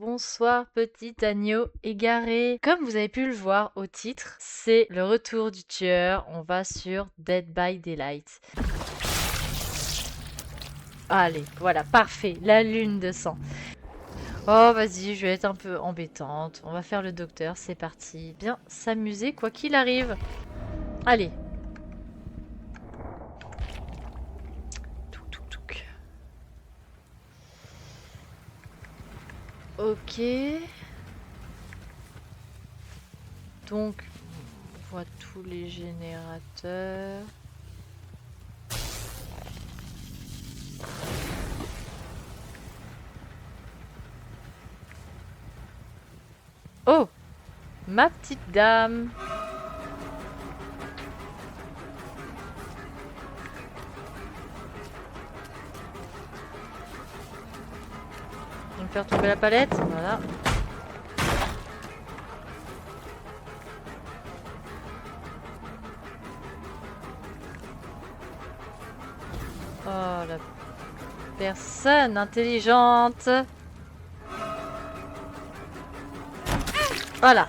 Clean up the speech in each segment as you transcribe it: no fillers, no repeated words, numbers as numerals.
Bonsoir petit agneau égaré. Comme vous avez pu le voir au titre, c'est le retour du tueur. On va sur Dead by Daylight. Allez, voilà, parfait. La lune de sang. Oh, vas-y, je vais être un peu embêtante. On va faire le docteur, c'est parti. Bien s'amuser quoi qu'il arrive. Allez. Touc, touc, touc. Ok. Donc, on voit tous les générateurs. Oh, ma petite dame. Je vais me faire tomber la palette. Voilà. Oh, la personne intelligente. Voilà.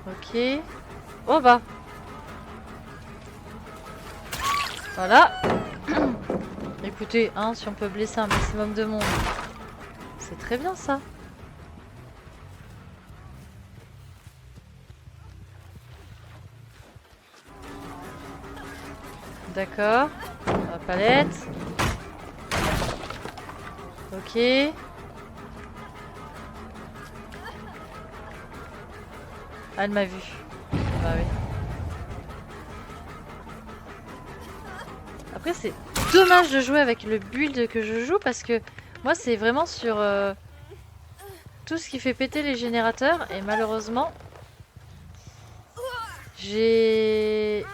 Ok. Oh bah. Voilà. Écoutez, hein, si on peut blesser un maximum de monde, c'est très bien ça. D'accord. La palette. Ok. Ah, elle m'a vu. Bah oui. Après, c'est dommage de jouer avec le build que je joue parce que moi, c'est vraiment sur tout ce qui fait péter les générateurs. Et malheureusement, j'ai...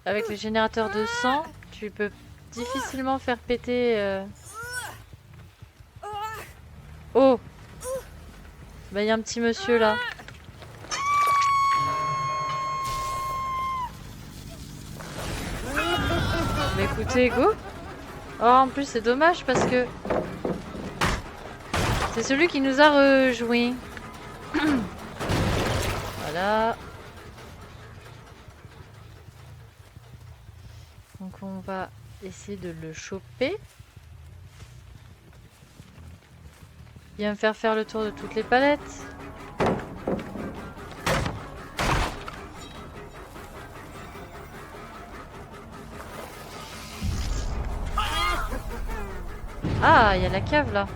Avec les générateurs de sang, tu peux difficilement faire péter... Oh! Bah, il y a un petit monsieur là. Bah écoutez, go! Oh, en plus, c'est dommage parce que... C'est celui qui nous a rejoint. Voilà. Donc on va essayer de le choper. Il va me faire le tour de toutes les palettes. Ah, il y a la cave là.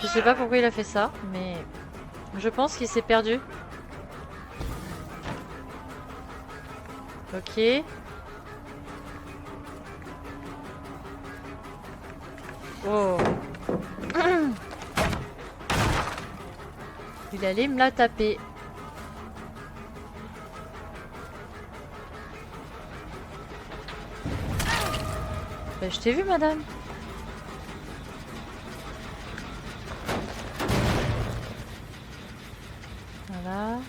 Je sais pas pourquoi il a fait ça, mais je pense qu'il s'est perdu. Ok. Oh. Il allait me la taper. Bah, je t'ai vu, madame. Voilà.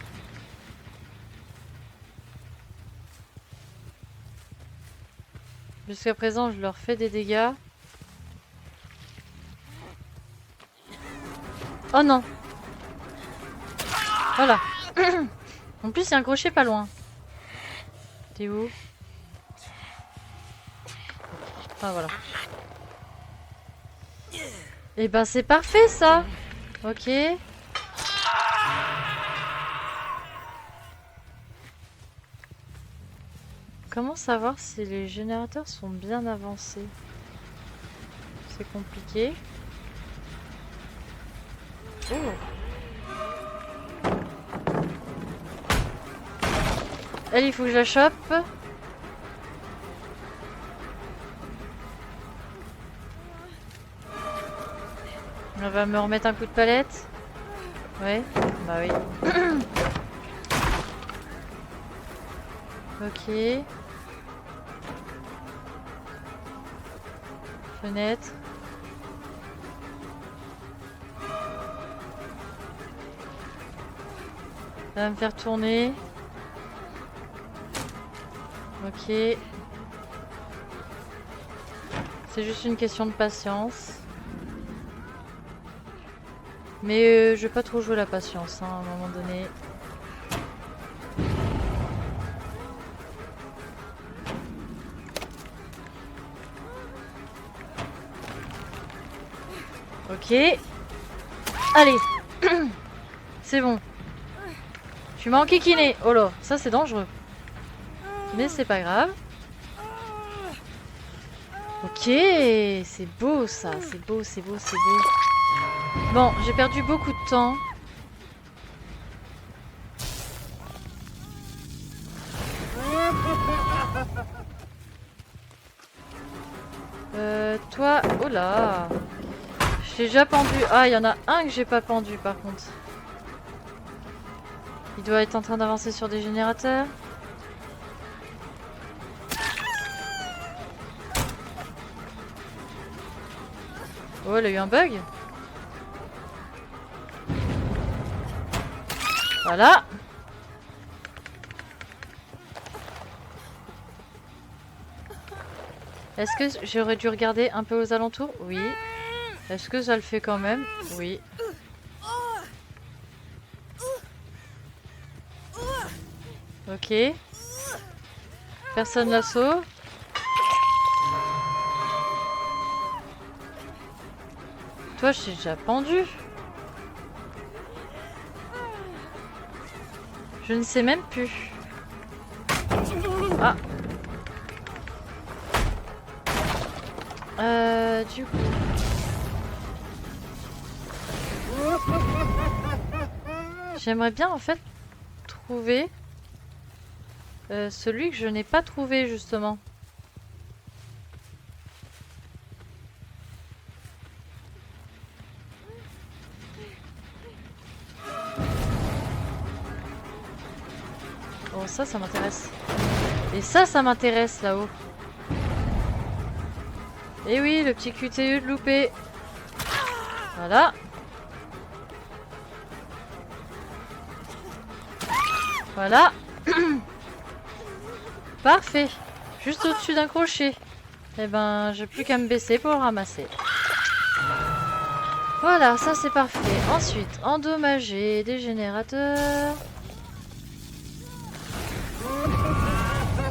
Jusqu'à présent, je leur fais des dégâts. Oh non. Voilà. En plus, il y a un crochet pas loin. T'es où? Ah, voilà. Et ben, c'est parfait, ça. Ok. Comment savoir si les générateurs sont bien avancés? C'est compliqué. Oh. Elle, il faut que je la chope. Elle va me remettre un coup de palette. Ouais, bah oui. Ok. Fenêtre. Elle va me faire tourner. Ok. C'est juste une question de patience. Mais je vais pas trop jouer la patience hein, à un moment donné. Ok. Allez. C'est bon. Tu m'as enquiquiné. Oh là, ça c'est dangereux. Mais c'est pas grave. Ok, c'est beau ça. C'est beau, c'est beau, c'est beau. Bon, j'ai perdu beaucoup de temps. Toi... Oh là. J'ai déjà pendu. Ah, il y en a un que j'ai pas pendu par contre. Il doit être en train d'avancer sur des générateurs. Oh, elle a eu un bug. Voilà. Est-ce que j'aurais dû regarder un peu aux alentours? Oui. Est-ce que ça le fait quand même? Oui. Ok. Personne l'assaut. Toi, je t'ai déjà pendu. Je ne sais même plus. Ah. Du coup. J'aimerais bien en fait trouver celui que je n'ai pas trouvé justement. Oh, ça m'intéresse. Et ça m'intéresse là-haut. Et oui, le petit QTE de loupé. Voilà. Voilà. Parfait. Juste au-dessus d'un crochet. Eh ben, j'ai plus qu'à me baisser pour le ramasser. Voilà, ça c'est parfait. Ensuite, endommager des générateurs.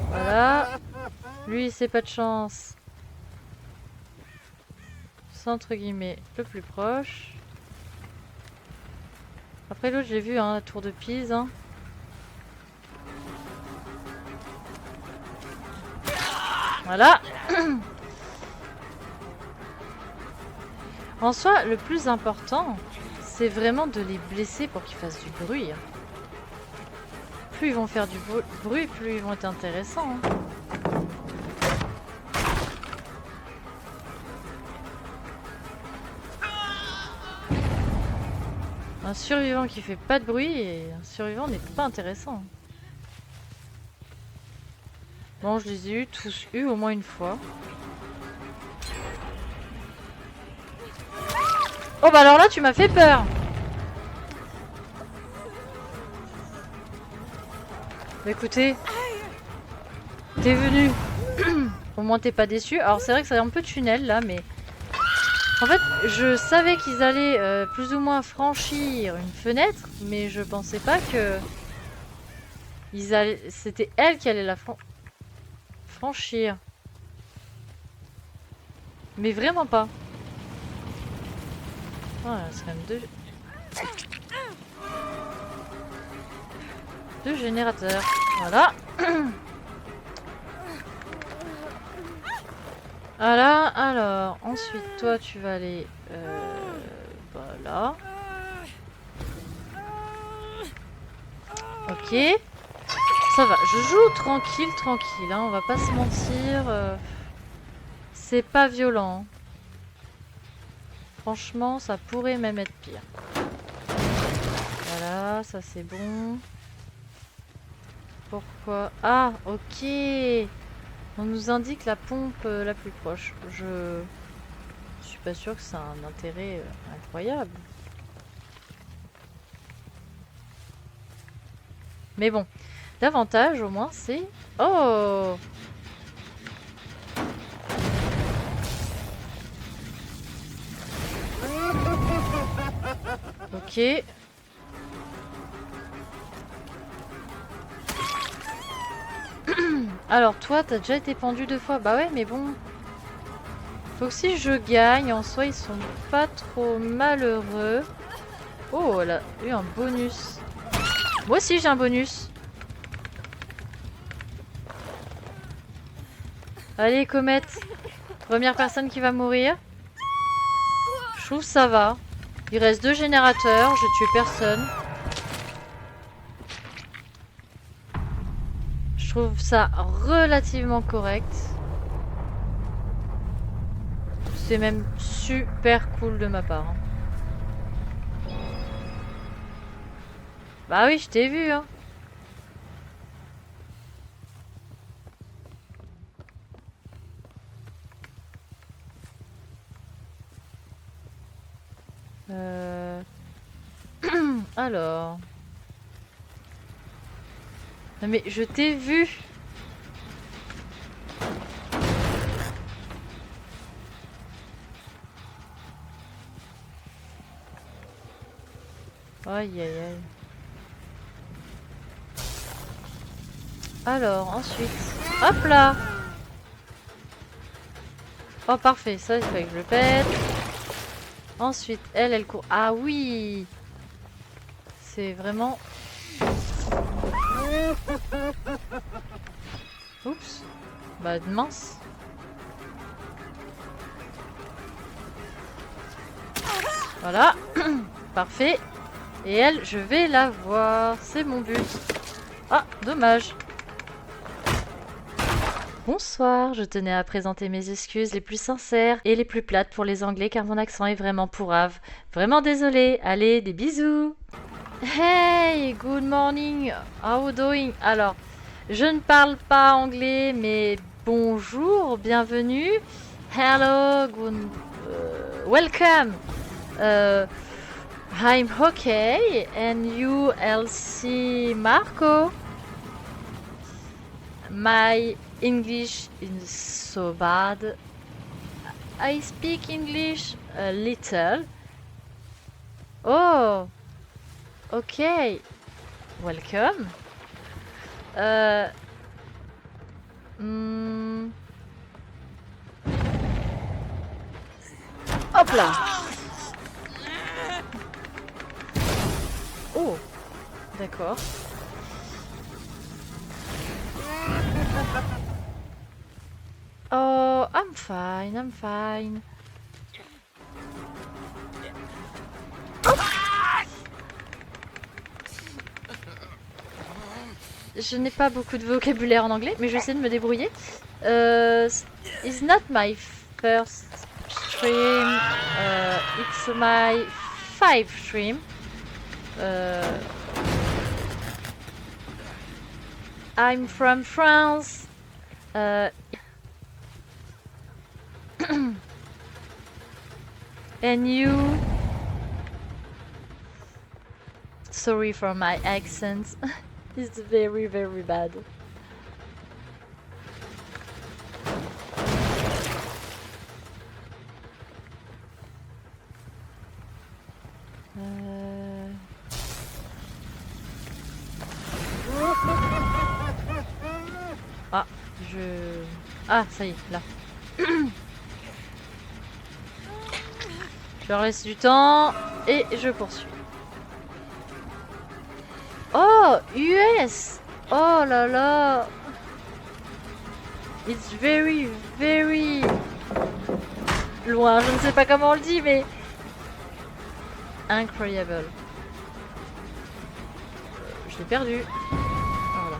Voilà. Lui, c'est pas de chance. C'est entre guillemets le plus proche. Après l'autre, j'ai vu, hein, la tour de Pise. Hein. Voilà. En soi, le plus important, c'est vraiment de les blesser pour qu'ils fassent du bruit. Plus ils vont faire du bruit, plus ils vont être intéressants. Hein. Un survivant qui fait pas de bruit et un survivant n'est pas intéressant. Bon, je les ai tous eus au moins une fois. Oh bah alors là, tu m'as fait peur. Bah écoutez, t'es venu. Au moins t'es pas déçu. Alors c'est vrai que c'est un peu tunnel là, mais... En fait, je savais qu'ils allaient plus ou moins franchir une fenêtre, mais je pensais pas que... C'était elle qui allait la franchir. Mais vraiment pas. Voilà, c'est quand même deux générateurs. Voilà. Voilà, alors, ensuite, toi, tu vas aller... voilà. Ok. Ça va, je joue tranquille, tranquille, hein, on va pas se mentir. C'est pas violent. Franchement, ça pourrait même être pire. Voilà, ça c'est bon. Pourquoi? Ah, ok. On nous indique la pompe la plus proche. Je suis pas sûre que ça a un intérêt incroyable. Mais bon, l'avantage au moins c'est... Oh! Ok. Alors toi, t'as déjà été pendu 2 fois. Bah ouais, mais bon. Faut que si je gagne, en soi, ils sont pas trop malheureux. Oh, elle a eu un bonus. Moi aussi, j'ai un bonus. Allez, comète. Première personne qui va mourir. Je trouve ça va. Il reste 2 générateurs, je tue personne. Je trouve ça relativement correct. C'est même super cool de ma part. Bah oui, je t'ai vu, hein. Alors... Non mais je t'ai vu. Aïe aïe aïe. Alors, ensuite... Hop là. Oh parfait, ça il faut que je le pète. Ensuite, elle court. Ah oui. C'est vraiment... Oups. Bah mince. Voilà. Parfait. Et elle, je vais la voir. C'est mon but. Ah, dommage. Bonsoir, je tenais à présenter mes excuses les plus sincères et les plus plates pour les Anglais car mon accent est vraiment pourrave. Vraiment désolée. Allez, des bisous. Hey, good morning. How you doing? Alors, je ne parle pas anglais, mais bonjour, bienvenue. Hello, good, welcome. I'm okay, and you, Elsie Marco? My English is so bad. I speak English a little. Oh, okay. Welcome. Hop là. Oh, d'accord. Oh, I'm fine, I'm fine. Je n'ai pas beaucoup de vocabulaire en anglais, mais j'essaie de me débrouiller. It's not my first stream. It's my 5th stream. I'm from France. And you? Sorry for my accent. It's very, very bad. Ah, Ah, ça y est, là. Je leur laisse du temps et je poursuis. Oh, US! Oh là là! It's very, very loin. Je ne sais pas comment on le dit, mais incroyable. Je l'ai perdu. Voilà.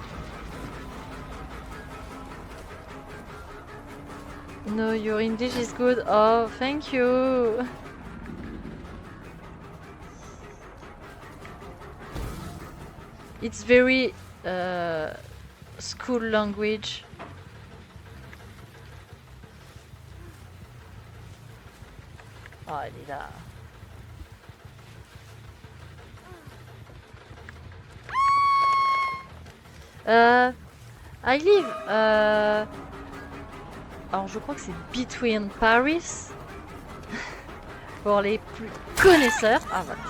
No, your English is good. Oh, thank you. It's very school language. Oh, elle est là. I live. Alors, je crois que c'est Between Paris. Pour les plus connaisseurs. Ah, voilà.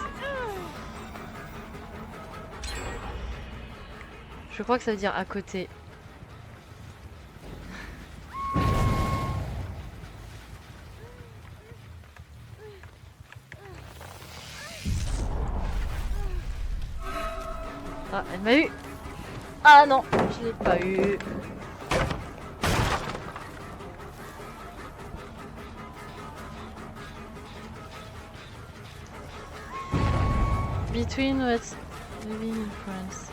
Je crois que ça veut dire à côté. Ah, elle m'a eu. Ah non, je l'ai pas eu. Between what's living in France.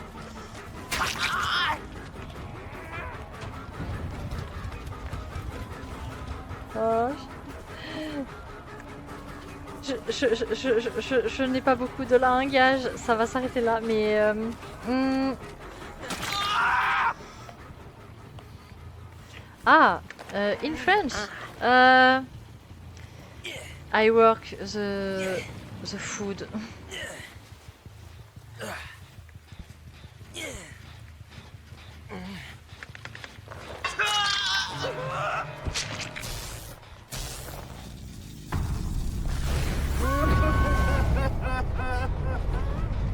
Oh, je n'ai pas beaucoup de langage, ça va s'arrêter là, mais in French, I work the food.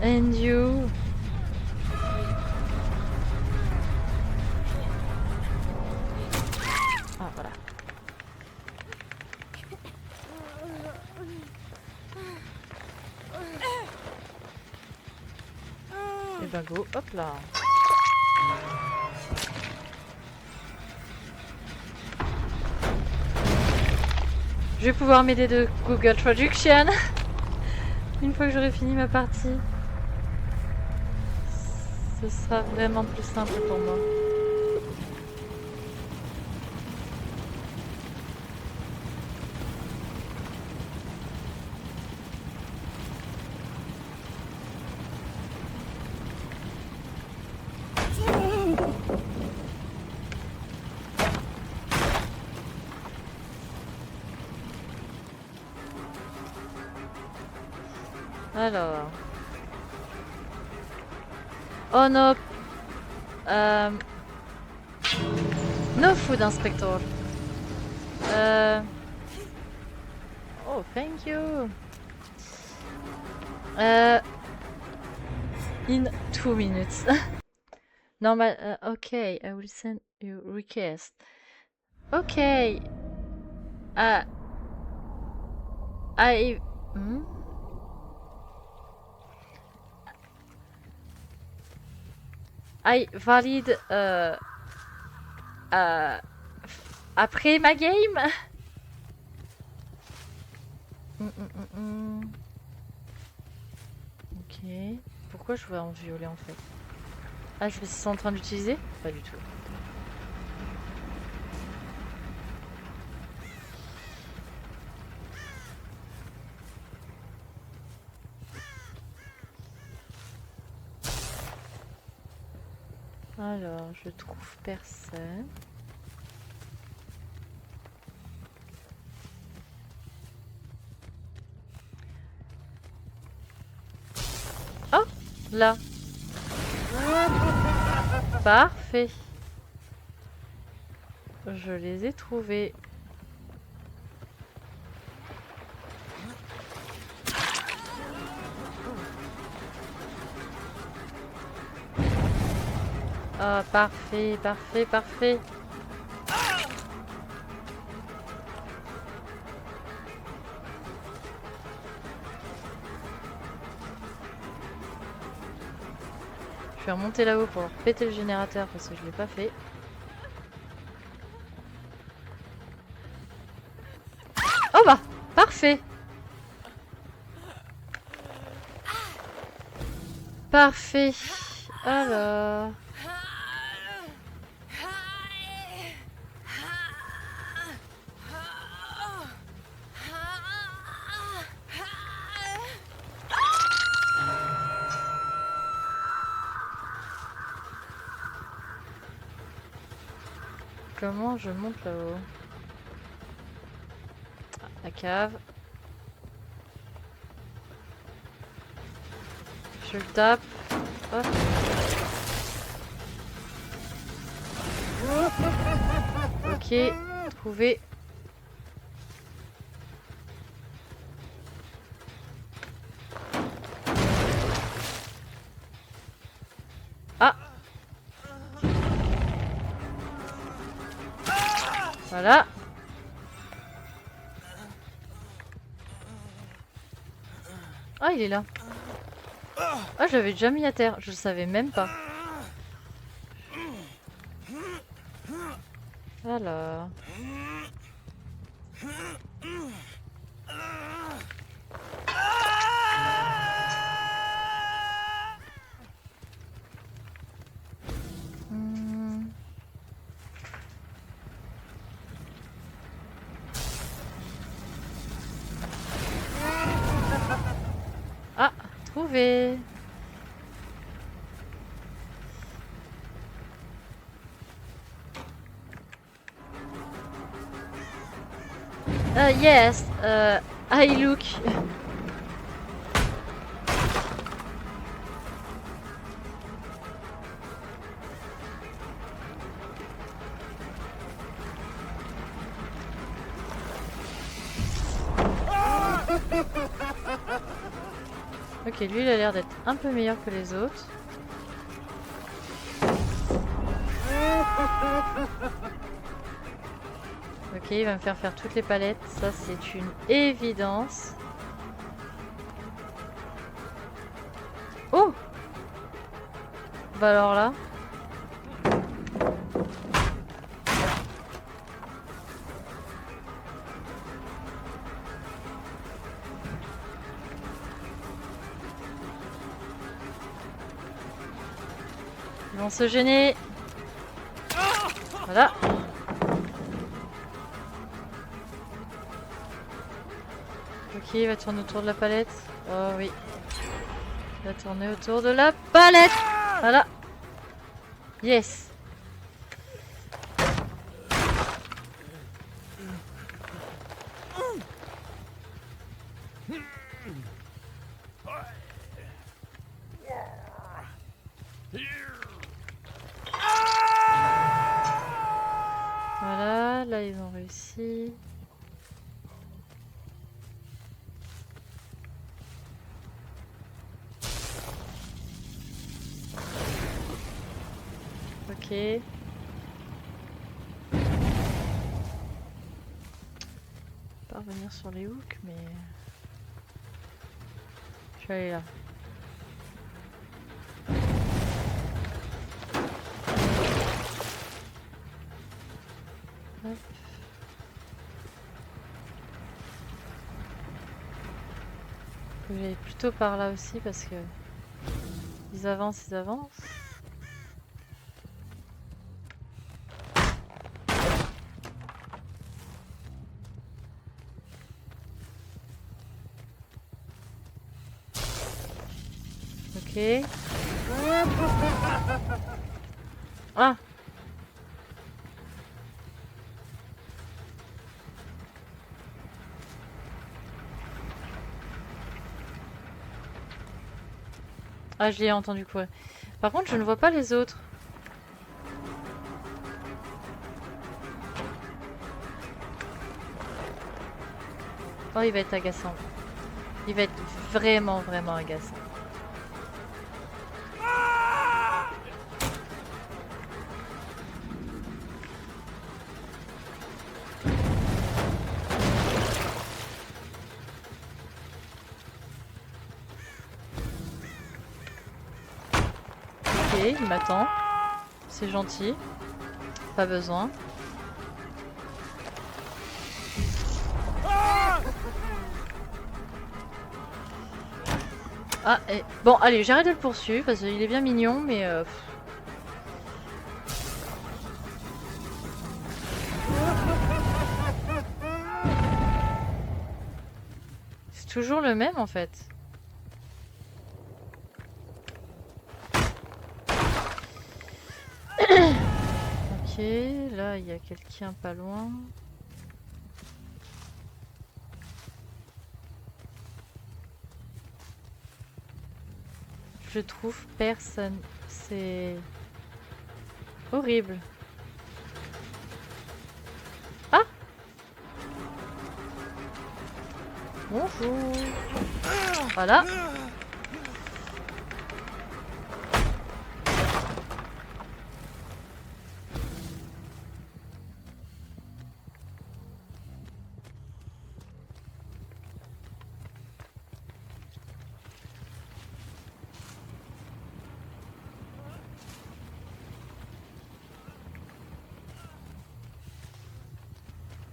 And you? Ah, voilà. Et ben go, hop là. Je vais pouvoir m'aider de Google Traduction une fois que j'aurai fini ma partie. Ce sera vraiment plus simple pour moi. Alors. Oh no. No food inspector. Oh, thank you. In 2 minutes. Normal. Okay, I will send you request. Okay. I. I valide après ma game. Ok. Pourquoi je vois en violet en fait? Ah, c'est parce qu'ils sont en train d'utiliser? Pas du tout. Alors, je trouve personne. Oh, là. Parfait. Je les ai trouvés. Ah, parfait, parfait, parfait. Je vais remonter là-haut pour leur péter le générateur parce que je l'ai pas fait. Oh bah, parfait. Parfait. Alors... Comment je monte là-haut? Ah, la cave. Je le tape. Hop. Ok, trouvé. Ah, Voilà. Ah, il est là. Ah, je l'avais déjà mis à terre. Je le savais même pas. Alors... Ah, trouvé. Yes, I look. Ok, lui il a l'air d'être un peu meilleur que les autres. Ok, il va me faire faire toutes les palettes, ça c'est une évidence. Oh! Bah alors là... Ils vont se gêner. Voilà. Ok, il va tourner autour de la palette. Oh oui. Il va tourner autour de la palette. Voilà. Yes. Voilà, là ils ont réussi. Ok. Pas revenir sur les hooks, mais... Je vais aller là. Hop. Je vais aller plutôt par là aussi parce que... Ils avancent, ils avancent. Ok. Ah! Ah, je l'ai entendu courir. Par contre, je ne vois pas les autres. Oh, il va être agaçant. Il va être vraiment, vraiment agaçant. Ok, il m'attend. C'est gentil. Pas besoin. Ah, et... Bon, allez, j'arrête de le poursuivre parce qu'il est bien mignon, mais... C'est toujours le même en fait. Ok, là il y a quelqu'un pas loin. Je trouve personne. C'est horrible. Ah! Bonjour. Voilà.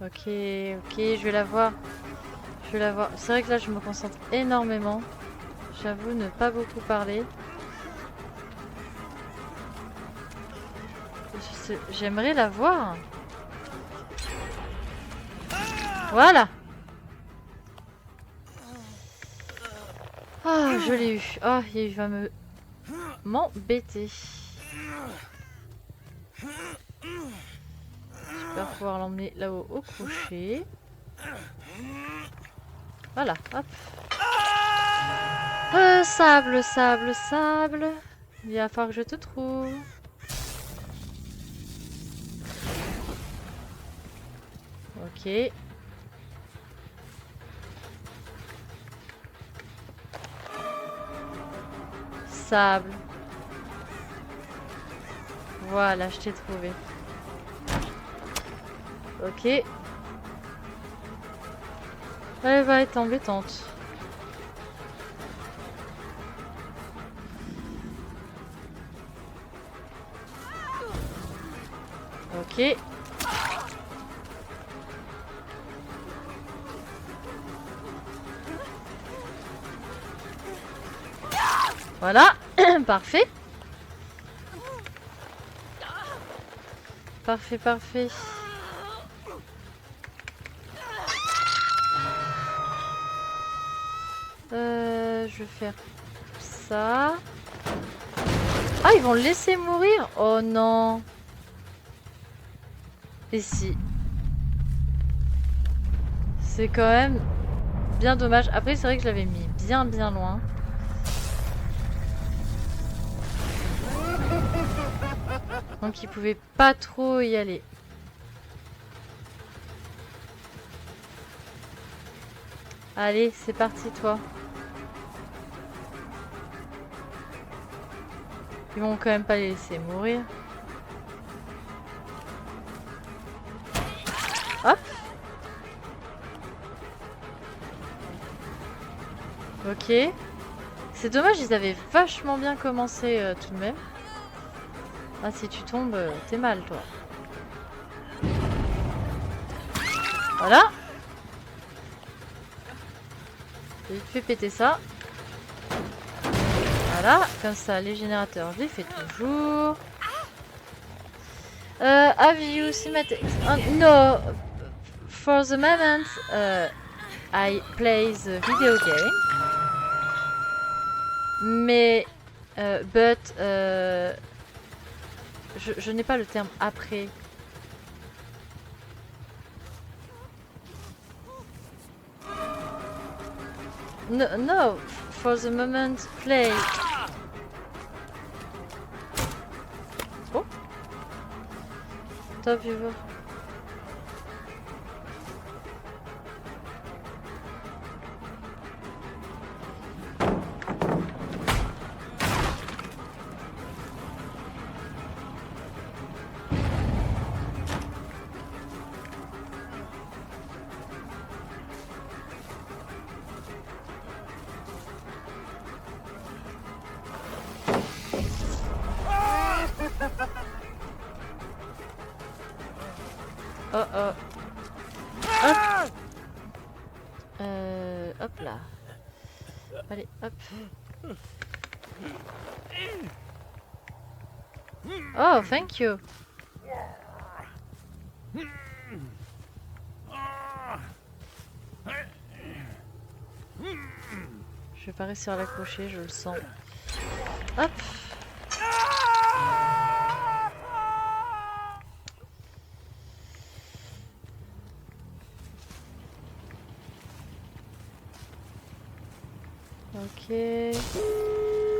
Ok, ok, je vais la voir. Je vais la voir. C'est vrai que là, je me concentre énormément. J'avoue ne pas beaucoup parler. J'aimerais la voir. Voilà. Ah, je l'ai eu. Ah, il va m'embêter. J'espère pouvoir l'emmener là-haut au crochet. Voilà, hop. Sable, sable, sable. Il va falloir que je te trouve. Ok. Sable. Voilà, je t'ai trouvé. Ok. Elle va être embêtante. Ok. Voilà. Parfait. Parfait, parfait. Je vais faire ça. Ah, ils vont le laisser mourir? Oh non. Et si? C'est quand même bien dommage. Après, c'est vrai que je l'avais mis bien loin. Donc, il pouvait pas trop y aller. Allez, c'est parti, toi. Ils vont quand même pas les laisser mourir. Hop. Ok. C'est dommage, ils avaient vachement bien commencé tout de même. Ah, si tu tombes, t'es mal, toi. Voilà. J'ai vite fait péter ça. Voilà, comme ça, les générateurs, je les fais toujours. Have you cymatics? No. For the moment, I play the video game. Mais, but, je n'ai pas le terme après. No, no, for the moment, play. Oh. Top viewer. Oh oh. Hop. Hop là. Allez, hop. Oh, thank you. Je vais pas réussir à l'accrocher, je le sens. Hop. Ok.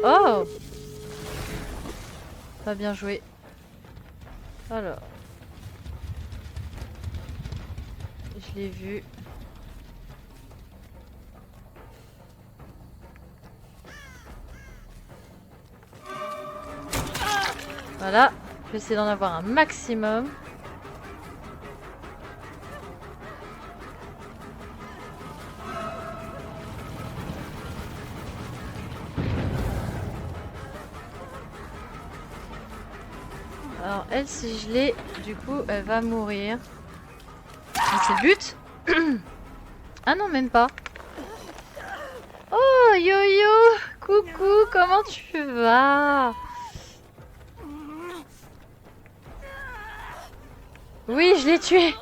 Oh! Pas bien joué. Alors. Je l'ai vu. Voilà. Je vais essayer d'en avoir un maximum. Alors elle, si je l'ai, du coup, elle va mourir. Mais C'est le but. Ah non, même pas. Oh, Yo-Yo. Coucou, comment tu vas? Oui, je l'ai tué.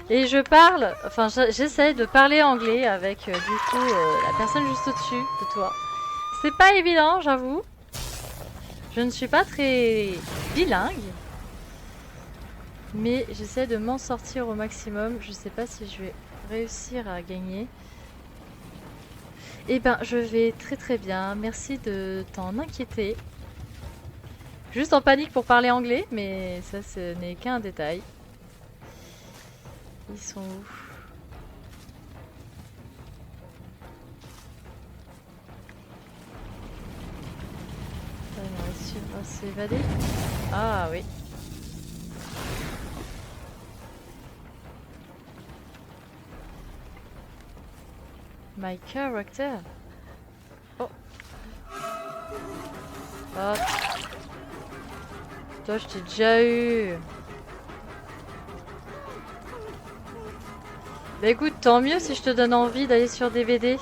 Et je parle, enfin j'essaie de parler anglais avec du coup la personne juste au-dessus de toi. C'est pas évident, j'avoue. Je ne suis pas très bilingue. Mais j'essaie de m'en sortir au maximum. Je sais pas si je vais réussir à gagner. Eh ben, je vais très très bien. Merci de t'en inquiéter. Juste en panique pour parler anglais, mais ça ce n'est qu'un détail. Ils sont où? On va réussir à s'évader. Ah oui. My character. Oh. Hop. Toi, je t'ai déjà eu. Bah écoute, tant mieux si je te donne envie d'aller sur DVD.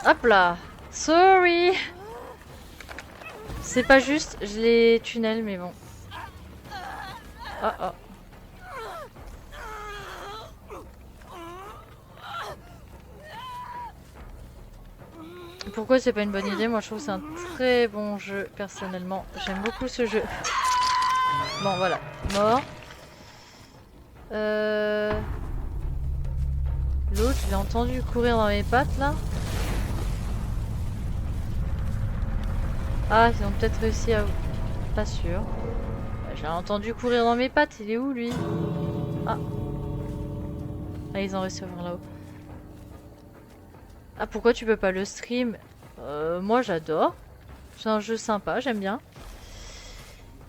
Hop là. Sorry. C'est pas juste, je les tunnels, mais bon. Oh oh. Pourquoi c'est pas une bonne idée? Moi je trouve que c'est un très bon jeu personnellement. J'aime beaucoup ce jeu. Bon voilà, mort. L'autre, je l'ai entendu courir dans mes pattes là. Ah, ils ont peut-être réussi à... Pas sûr. J'ai entendu courir dans mes pattes, il est où lui? Ah. Ah, ils ont réussi à voir là-haut. Ah, pourquoi tu peux pas le stream? Moi j'adore. C'est un jeu sympa, j'aime bien.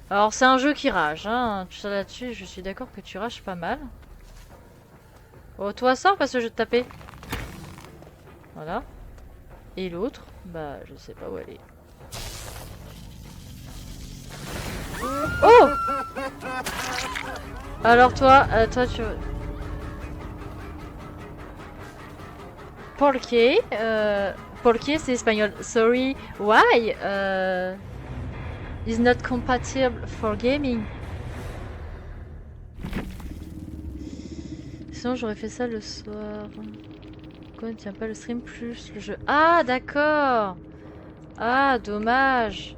Alors c'est un jeu qui rage, hein. Tout ça là-dessus, je suis d'accord que tu rages pas mal. Oh, toi sors parce que je vais te taper. Voilà. Et l'autre, bah je sais pas où elle est. Oh! Alors toi, tu... Porque, porque c'est espagnol. Sorry, why? Is not compatible for gaming. Sinon j'aurais fait ça le soir. Pourquoi ne tient pas le stream plus le jeu? Ah d'accord. Ah dommage.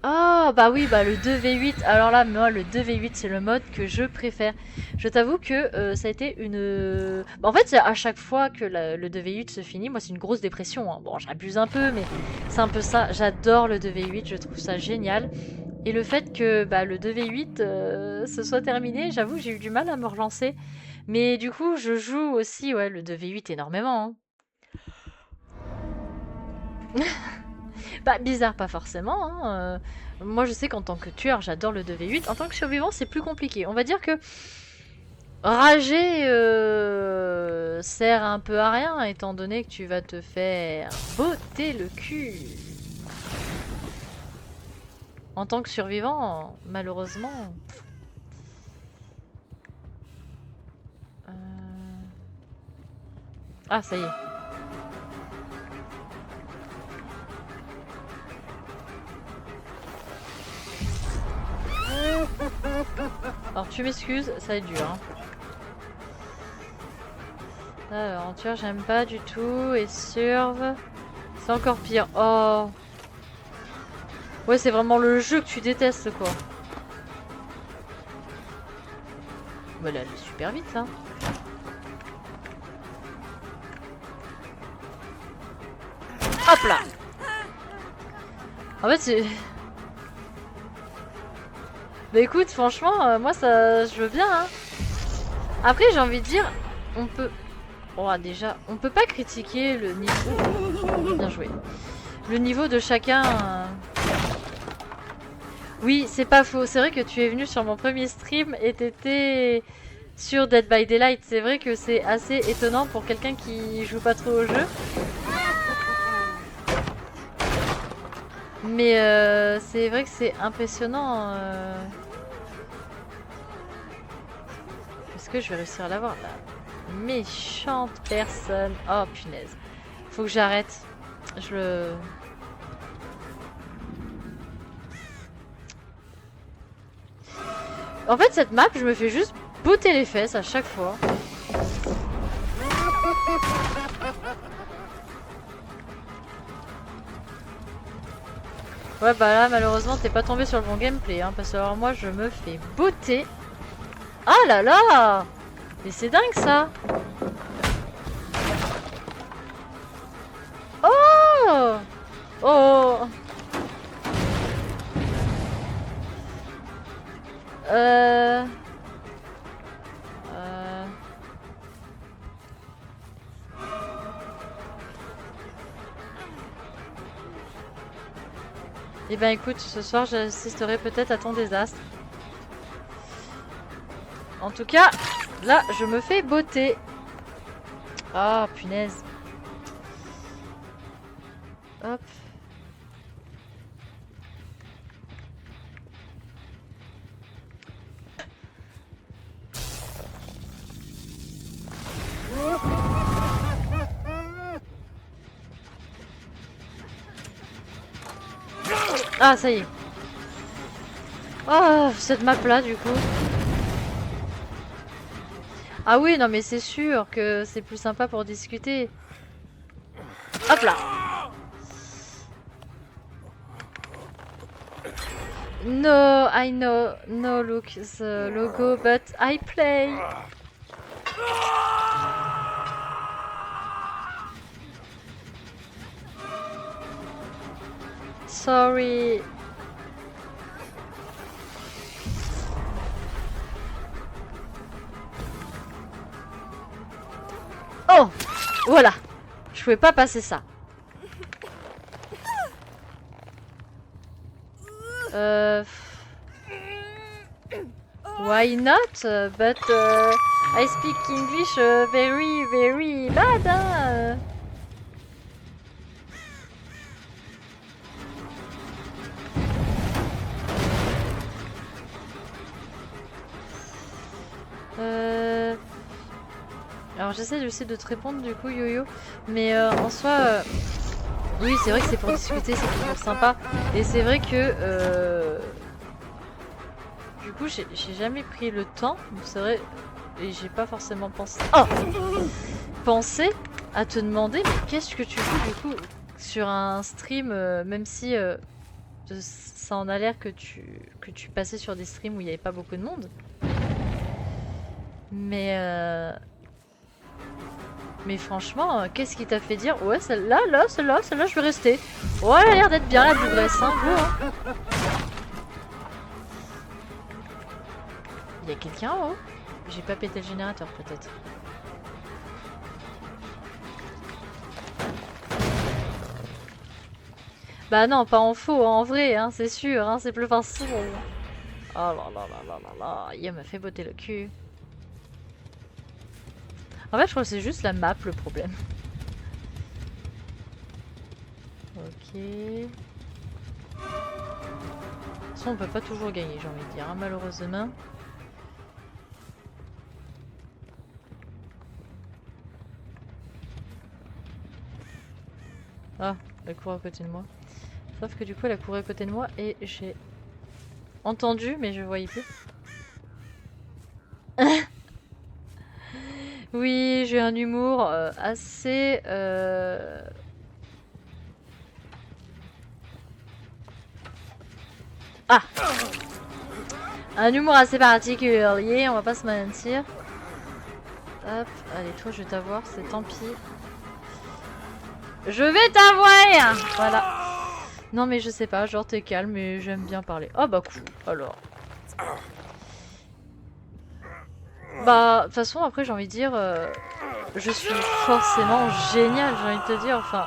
Ah bah oui, bah le 2v8. Alors là, moi le 2v8 c'est le mode que je préfère. Je t'avoue que ça a été une... Bah, en fait à chaque fois que le 2v8 se finit, moi c'est une grosse dépression, hein. Bon j'abuse un peu mais c'est un peu ça. J'adore le 2v8, je trouve ça génial. Et le fait que bah, le 2v8 se soit terminé, j'avoue j'ai eu du mal à me relancer. Mais du coup je joue aussi ouais, le 2v8 énormément, hein. Bah bizarre pas forcément, hein. Moi je sais qu'en tant que tueur j'adore le 2v8. En tant que survivant c'est plus compliqué. On va dire que rager sert un peu à rien étant donné que tu vas te faire botter le cul. En tant que survivant, malheureusement... Ah ça y est. Alors tu m'excuses, ça va être dur, hein. Alors, tueur j'aime pas du tout. Et surve, c'est encore pire. Oh. Ouais, c'est vraiment le jeu que tu détestes, quoi. Bah là, elle est super vite, hein. Hop là. En fait, c'est... Bah écoute, franchement, moi, ça, je veux bien, hein. Après, j'ai envie de dire, on peut... Oh, déjà, on peut pas critiquer le niveau... Bien joué. Le niveau de chacun... Oui, c'est pas faux. C'est vrai que tu es venu sur mon premier stream et t'étais sur Dead by Daylight. C'est vrai que c'est assez étonnant pour quelqu'un qui joue pas trop au jeu. Mais c'est vrai que c'est impressionnant. Est-ce que je vais réussir à l'avoir là? Méchante personne. Oh punaise. Faut que j'arrête. Je le... En fait, cette map, je me fais juste botter les fesses à chaque fois. Ouais, bah là, malheureusement, t'es pas tombé sur le bon gameplay, hein, parce que alors moi, je me fais botter. Ah là là! Mais c'est dingue ça! Oh! Oh! Euh... Eh ben écoute, ce soir j'assisterai peut-être à ton désastre. En tout cas, là je me fais botter. Ah punaise. Hop. Ah ça y est. Oh, cette map là du coup. Ah oui, non mais c'est sûr que c'est plus sympa pour discuter. Hop là. No, I know, no look the logo, but I play. Sorry. Oh, voilà. Je pouvais pas passer ça. Why not? But I speak English very, very bad. Hein? Alors j'essaie de te répondre du coup Yo-Yo, mais en soi, oui c'est vrai que c'est pour discuter, c'est toujours sympa, et c'est vrai que du coup j'ai jamais pris le temps, c'est vrai, et j'ai pas forcément pensé à te demander mais qu'est-ce que tu fais du coup sur un stream, même si ça en a l'air que tu passais sur des streams où il n'y avait pas beaucoup de monde. Mais franchement, qu'est-ce qui t'a fait dire ouais celle-là, celle-là, je vais rester. Ouais, elle a l'air d'être bien la bougresse, hein, go, hein. Il y a quelqu'un en haut? J'ai pas pété le générateur peut-être. Bah non, pas en faux, en vrai, hein, c'est sûr, hein, c'est plus facile. Oh là là là là là là, il m'a fait botter le cul. En fait, je crois que c'est juste la map le problème. Ok. De toute façon, on peut pas toujours gagner, j'ai envie de dire, hein, malheureusement. Ah, elle court à côté de moi. Sauf que du coup, elle a couru à côté de moi et j'ai entendu, mais je voyais plus. Oui, j'ai un humour assez... Ah! Un humour assez particulier, on va pas se mentir. Hop, allez, toi, je vais t'avoir, c'est tant pis. Je vais t'avoir! Voilà. Non, mais je sais pas, genre t'es calme et j'aime bien parler. Oh bah cool, alors. Bah, de toute façon, après, j'ai envie de dire... je suis forcément géniale, j'ai envie de te dire, enfin...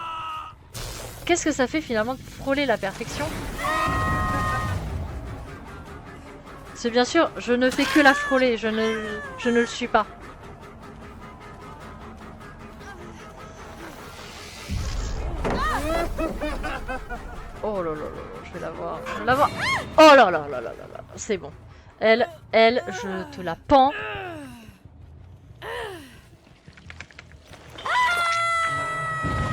Qu'est-ce que ça fait finalement de frôler la perfection? C'est bien sûr, je ne fais que la frôler, je ne le suis pas. Oh. Oh là là là là, je vais la voir. Je vais la voir. Oh là là là là là là. C'est bon. Elle, je te la pends.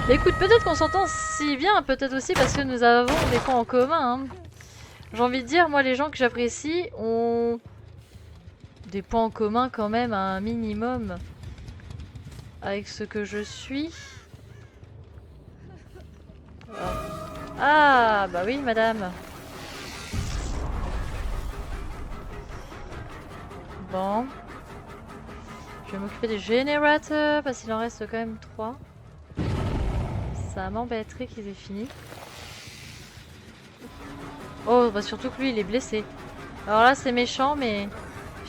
Mais écoute, peut-être qu'on s'entend si bien, peut-être aussi parce que nous avons des points en commun. Hein. J'ai envie de dire, moi, les gens que j'apprécie ont des points en commun quand même à un minimum avec ce que je suis. Ah, bah oui, madame. Bon. Je vais m'occuper des générateurs parce qu'il en reste quand même 3. Ça m'embêterait qu'ils aient fini. Oh, bah surtout que lui, il est blessé. Alors là, c'est méchant, mais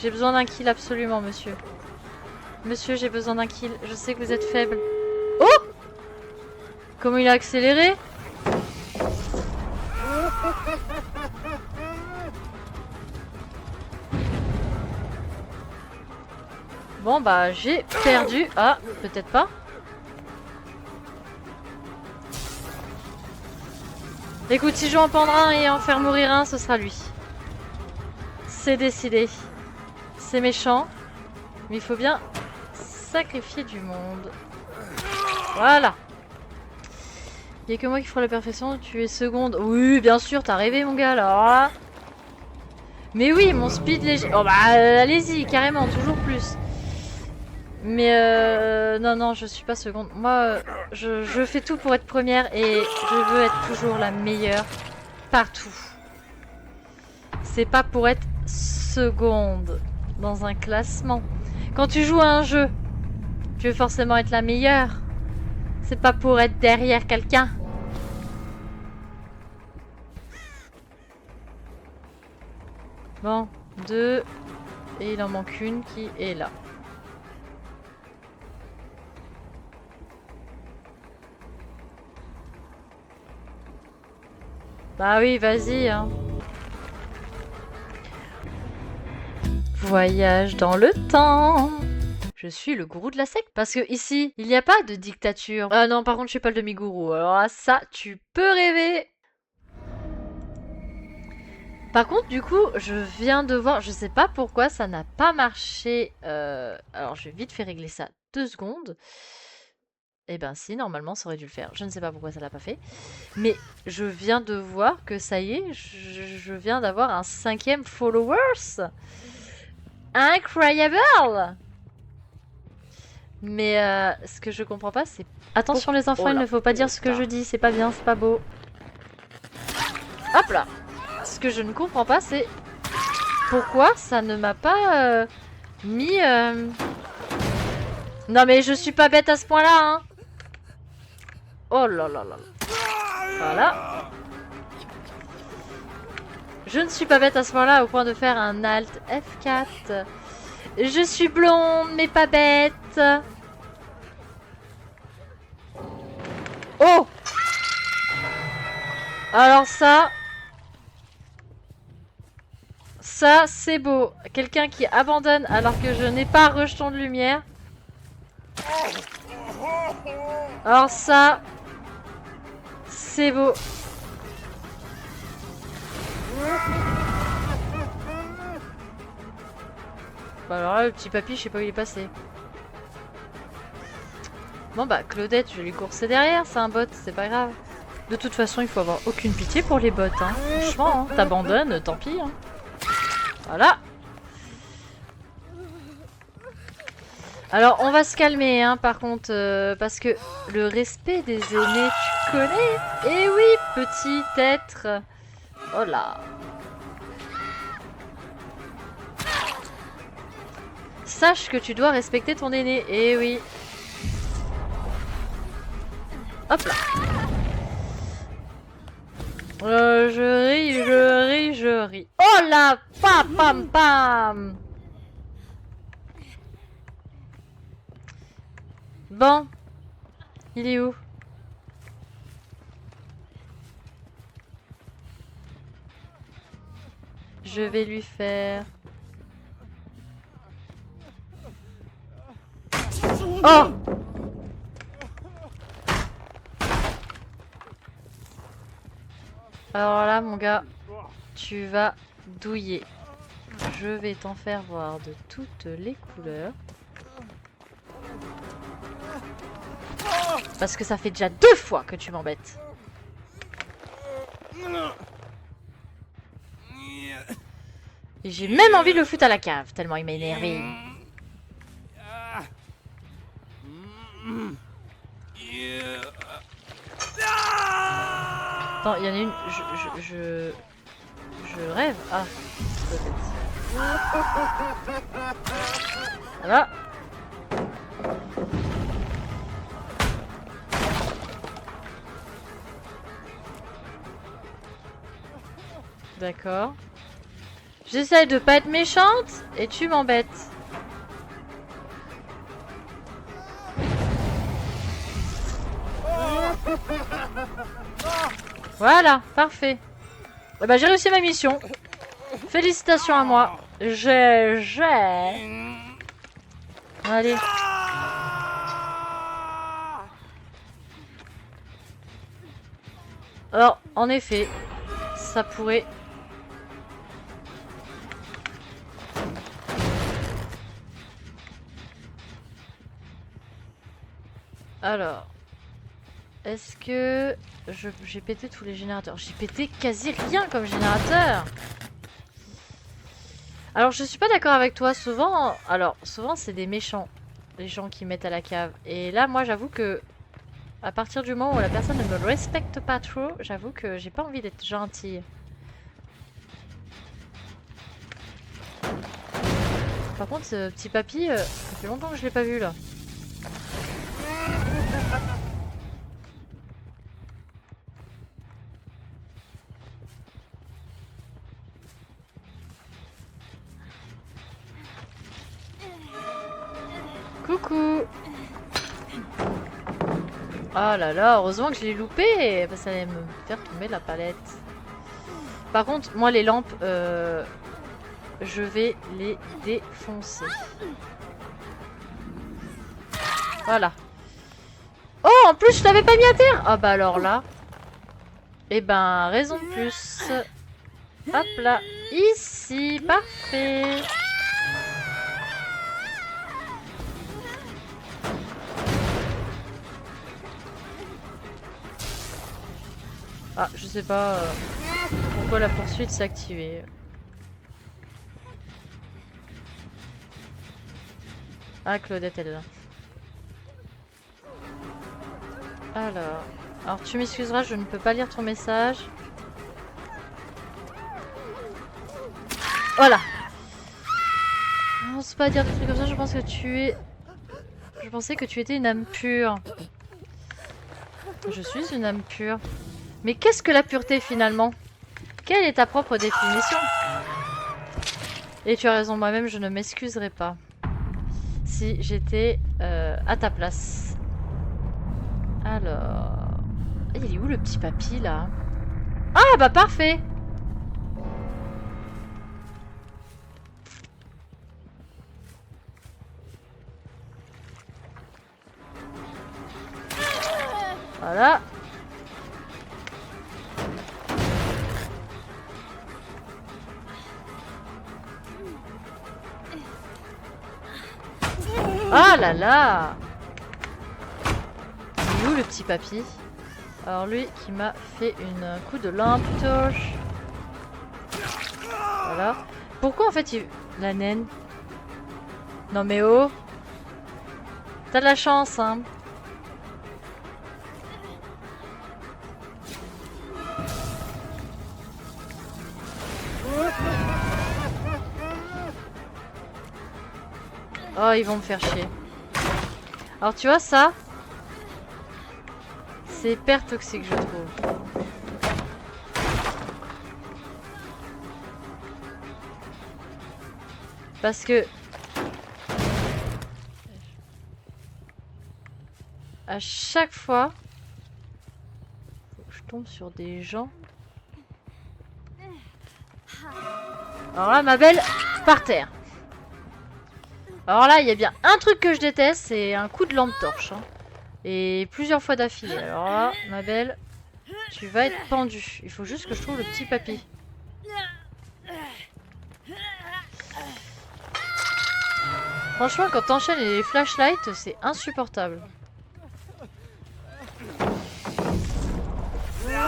j'ai besoin d'un kill absolument, monsieur. Monsieur, j'ai besoin d'un kill. Je sais que vous êtes faible. Oh! Comment il a accéléré? Bon, bah, j'ai perdu. Ah, peut-être pas. Écoute, si je dois en prendre un et en faire mourir un, ce sera lui. C'est décidé. C'est méchant. Mais il faut bien sacrifier du monde. Voilà. Il n'y a que moi qui ferai la perfection. Tu es seconde. Oui, bien sûr, t'as rêvé, mon gars, là. Mais oui, mon speed léger. Oh bah, allez-y, carrément, toujours plus. Mais non, non, je suis pas seconde. Moi, je fais tout pour être première et je veux être toujours la meilleure partout. C'est pas pour être seconde dans un classement. Quand tu joues à un jeu, tu veux forcément être la meilleure. C'est pas pour être derrière quelqu'un. Bon, 2. Et il en manque une qui est là. Bah oui, vas-y, hein. Voyage dans le temps. Je suis le gourou de la secte parce que ici, il n'y a pas de dictature. Ah non, par contre, je suis pas le demi-gourou. Alors ça, tu peux rêver. Par contre, du coup, je viens de voir, je sais pas pourquoi ça n'a pas marché. Alors, je vais vite faire régler ça 2 secondes. Eh ben si, normalement, ça aurait dû le faire. Je ne sais pas pourquoi ça l'a pas fait. Mais je viens de voir que ça y est, je viens d'avoir un 5e followers. Incroyable! Mais ce que je comprends pas, c'est... Attention les enfants, il ne faut pas dire ce que je dis, c'est pas bien, c'est pas beau. Hop là! Ce que je ne comprends pas, c'est... Pourquoi ça ne m'a pas mis... Non mais je suis pas bête à ce point-là, hein! Oh là là là. Voilà. Je ne suis pas bête à ce moment-là au point de faire un Alt F4. Je suis blonde mais pas bête. Oh! Alors ça... Ça c'est beau. Quelqu'un qui abandonne alors que je n'ai pas rejeton de lumière. Alors ça... C'est beau. Bah alors là, le petit papy, je sais pas où il est passé. Bon bah, Claudette, je vais lui courser derrière, c'est un bot, c'est pas grave. De toute façon, il faut avoir aucune pitié pour les bots, hein. Franchement, hein, t'abandonnes, tant pis. Hein. Voilà. Alors, on va se calmer, hein, par contre, parce que le respect des aînés, tu connais? Eh oui, petit être. Oh là. Sache que tu dois respecter ton aîné. Eh oui. Hop là. Je ris, je ris, je ris. Oh là. Pam, pam, pam. Bon. Il est où? Je vais lui faire... Oh! Alors là, mon gars, tu vas douiller. Je vais t'en faire voir de toutes les couleurs. Parce que ça fait déjà 2 fois que tu m'embêtes. Et j'ai même envie de le foutre à la cave, tellement il m'a énervé. Attends, il y en a une... Je rêve. Ah, peut-être. Voilà. D'accord. J'essaie de pas être méchante et tu m'embêtes. Voilà, parfait. Eh ben, j'ai réussi ma mission. Félicitations à moi. J'ai... Allez. Alors, en effet, ça pourrait... Alors... Est-ce que... J'ai pété tous les générateurs. J'ai pété quasi rien comme générateur. Alors, je suis pas d'accord avec toi. Souvent... Alors, souvent, c'est des méchants. Les gens qui mettent à la cave. Et là, moi, j'avoue que... À partir du moment où la personne ne me respecte pas trop, j'avoue que j'ai pas envie d'être gentille. Par contre, ce petit papy, ça fait longtemps que je l'ai pas vu là. Coucou. Ah là là, heureusement que je l'ai loupé, parce que ça allait me faire tomber la palette. Par contre, moi les lampes, je vais les défoncer. Voilà. Oh, en plus je t'avais pas mis à terre. Ah bah alors là. Eh ben, raison de plus. Hop là, ici, parfait. Ah, je sais pas pourquoi la poursuite s'est activée. Ah, Claudette, elle est là. Alors tu m'excuseras, je ne peux pas lire ton message. Voilà. Non, c'est pas à dire des trucs comme ça, je pense que tu es... Je pensais que tu étais une âme pure. Je suis une âme pure. Mais qu'est-ce que la pureté finalement? Quelle est ta propre définition? Et tu as raison, moi-même je ne m'excuserai pas. Si j'étais à ta place. Alors... Il est où le petit papy là? Ah bah parfait! Voilà. Ah là là! Il est où le petit papy? Alors lui qui m'a fait un coup de lampe torche. Voilà. Pourquoi en fait il... La naine? Non mais oh! T'as de la chance hein! Oh, ils vont me faire chier. Alors tu vois ça? C'est hyper toxique je trouve. Parce que... À chaque fois... Faut que je tombe sur des gens. Alors là ma belle, par terre. Alors là il y a bien un truc que je déteste, c'est un coup de lampe torche. Hein. Et plusieurs fois d'affilée. Alors là, ma belle, Tu vas être pendu. Il faut juste que je trouve le petit papy. Franchement, quand t'enchaînes les flashlights, c'est insupportable.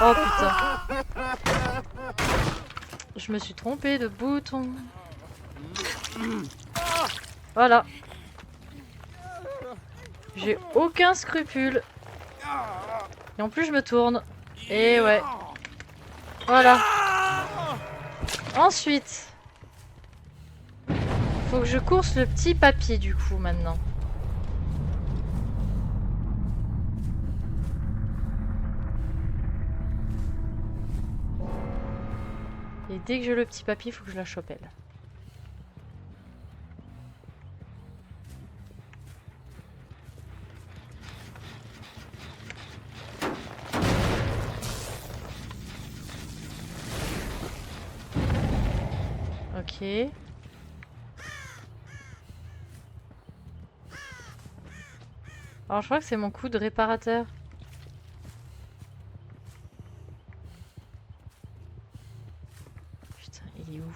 Oh putain. Je me suis trompée de bouton. Voilà. J'ai aucun scrupule. Et en plus, je me tourne. Et ouais. Voilà. Ensuite. Faut que je course le petit papy du coup maintenant. Et dès que j'ai le petit papy, il faut que je la chope elle. Ok. Alors je crois que c'est mon coup de réparateur. Putain, il est où?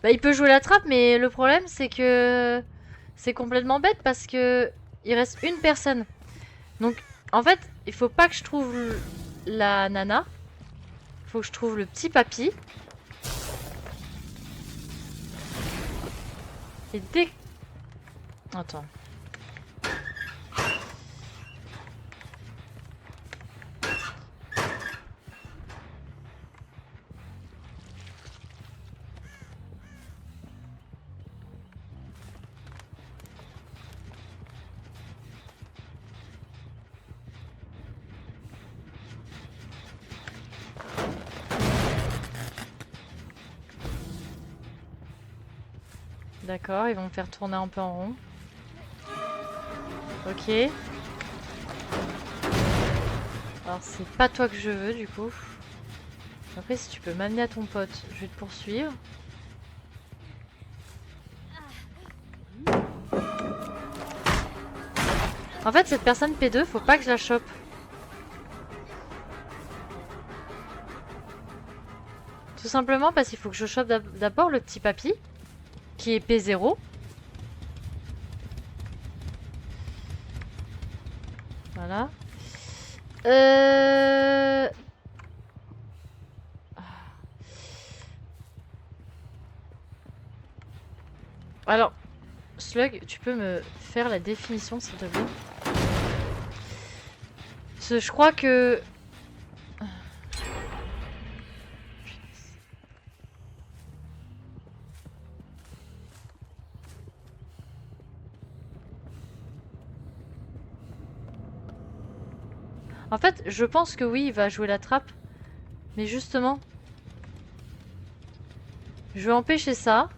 Bah il peut jouer la trappe, mais le problème c'est que c'est complètement bête parce que il reste une personne. Donc en fait, il faut pas que je trouve la nana. Il faut que je trouve le petit papy. Et dès... Attends. D'accord, ils vont me faire tourner un peu en rond. Ok. Alors c'est pas toi que je veux du coup. Après si tu peux m'amener à ton pote, je vais te poursuivre. En fait cette personne P2, faut pas que je la chope. Tout simplement parce qu'il faut que je chope d'abord le petit papy. Qui est P0. Voilà. Alors, Slug, tu peux me faire la définition s'il te plaît? Parce que je crois que... En fait, je pense que oui, il va jouer la trappe. Mais justement... Je vais empêcher ça.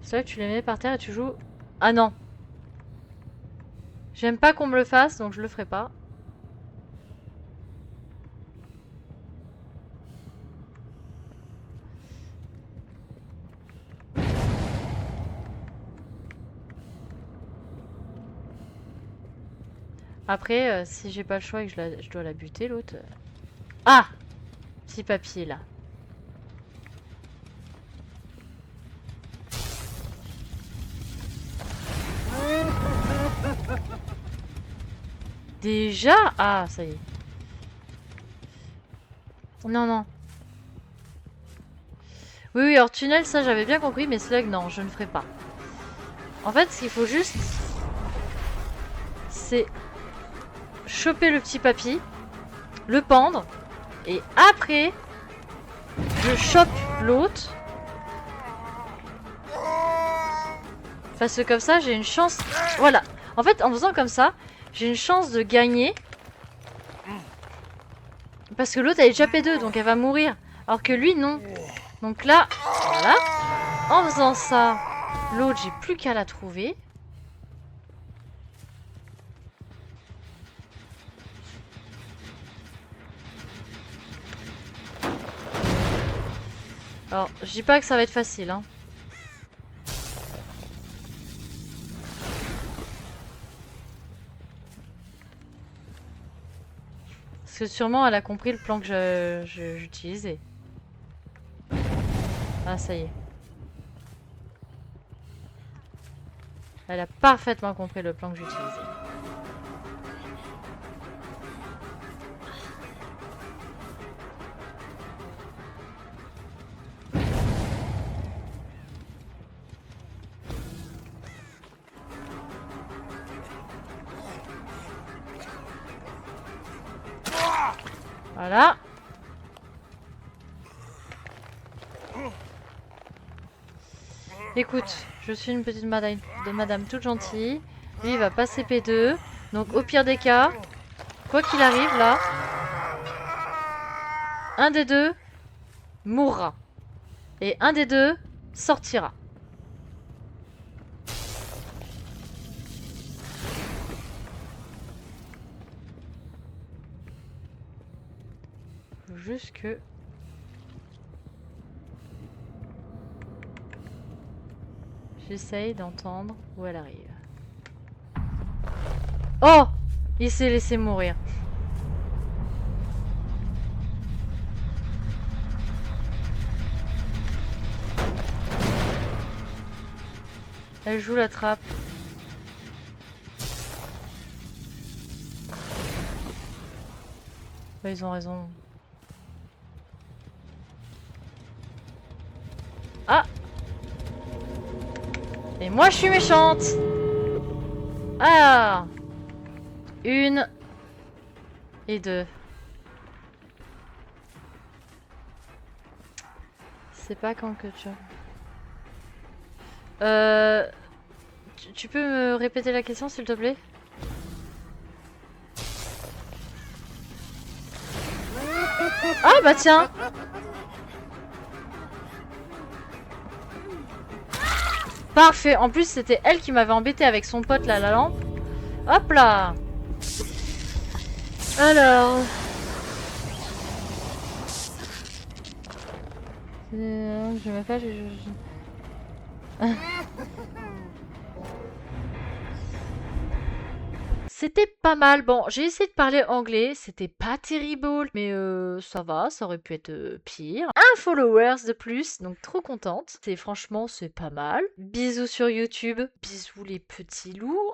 C'est là que tu les mets par terre et tu joues... Ah non. J'aime pas qu'on me le fasse, donc je le ferai pas. Après, si j'ai pas le choix et que je dois la buter, l'autre... Ah! Petit papier, là. Déjà? Ah, ça y est. Non, non. Oui, oui, alors tunnel, ça j'avais bien compris, mais Slug, non, je ne ferai pas. En fait, ce qu'il faut juste... c'est... choper le petit papy, le pendre, et après, je chope l'autre. Parce que comme ça, j'ai une chance... Voilà. En fait, en faisant comme ça, j'ai une chance de gagner. Parce que l'autre, elle est déjà P2, donc elle va mourir. Alors que lui, non. Donc là, voilà. En faisant ça, l'autre, j'ai plus qu'à la trouver. Alors, je dis pas que ça va être facile, hein. Parce que sûrement elle a compris le plan que j'utilisais. Ah, ça y est. Elle a parfaitement compris le plan que j'utilisais. Voilà. Écoute, je suis une petite madame toute gentille. Lui, il va passer P2. Donc, au pire des cas, quoi qu'il arrive, là, un des deux mourra. Et un des deux sortira. Faut juste que... j'essaye d'entendre où elle arrive. Oh! Il s'est laissé mourir. Elle joue la trappe. Bah, ils ont raison. Ah! Et moi, je suis méchante! Ah! Une. Et deux. C'est pas quand que tu... Tu peux me répéter la question, s'il te plaît? Ah bah tiens! Parfait. En plus, c'était elle qui m'avait embêté avec son pote là, la lampe. Hop là! Alors... je me fâche... C'était pas mal. Bon, j'ai essayé de parler anglais, c'était pas terrible, mais ça va, ça aurait pu être pire. Un followers de plus, donc trop contente. Franchement, c'est pas mal. Bisous sur YouTube, bisous les petits loups.